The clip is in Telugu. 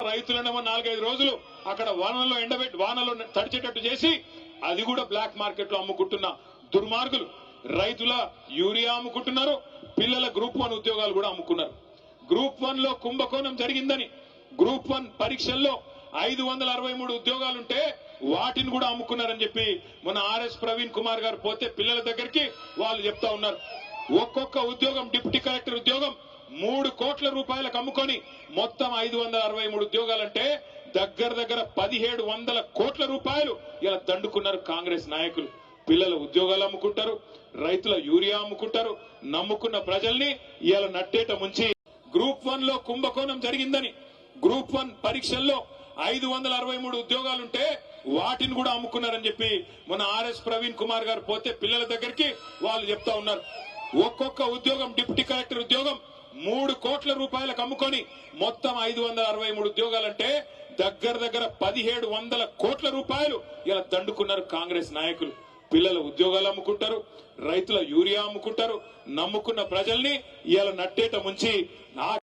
రైతులను 4-5 రోజులు అక్కడ వానలో ఎండబెట్టి వానలో తడిచేటట్టు చేసి అది కూడా బ్లాక్ మార్కెట్ లో అమ్ముకుంటున్న దుర్మార్గులు. రైతుల యూరియా అమ్ముకుంటున్నారు, పిల్లల గ్రూప్ 1 ఉద్యోగాలు కూడా అమ్ముకున్నారు. గ్రూప్ 1 లో కుంభకోణం జరిగిందని గ్రూప్ 1 పరీక్షల్లో 563 ఉద్యోగాలుంటే వాటిని కూడా అమ్ముకున్నారని చెప్పి మన ఆర్ఎస్ ప్రవీణ్ కుమార్ గారు పోతే పిల్లల దగ్గరికి వాళ్ళు చెప్తా ఉన్నారు. ఒక్కొక్క ఉద్యోగం డిప్యూటీ కలెక్టర్ ఉద్యోగం 3 కోట్ల రూపాయలకు అమ్ముకొని మొత్తం 563 ఉద్యోగాలంటే దగ్గర 1700 కోట్ల రూపాయలు ఇలా దండుకున్నారు కాంగ్రెస్ నాయకులు. పిల్లల ఉద్యోగాలు అమ్ముకుంటారు, రైతుల యూరియా అమ్ముకుంటారు, నమ్ముకున్న ప్రజల్ని ఇలా నట్టేట ముంచి గ్రూప్ 1 లో కుంభకోణం జరిగిందని గ్రూప్ 1 పరీక్షల్లో 563 ఉద్యోగాలుంటే వాటిని కూడా అమ్ముకున్నారని చెప్పి మన ఆర్ఎస్ ప్రవీణ్ కుమార్ గారు పోతే పిల్లల దగ్గరికి వాళ్ళు చెప్తా ఉన్నారు. ఒక్కొక్క ఉద్యోగం డిప్యూటీ కలెక్టర్ ఉద్యోగం 3 కోట్ల రూపాయలకు అమ్ముకొని మొత్తం 563 ఉద్యోగాలంటే దగ్గర 1700 కోట్ల రూపాయలు ఇలా దండుకున్నారు కాంగ్రెస్ నాయకులు. పిల్లల ఉద్యోగాలు అమ్ముకుంటారు, రైతుల యూరియా అమ్ముకుంటారు, నమ్ముకున్న ప్రజల్ని ఇలా నట్టేట ముంచి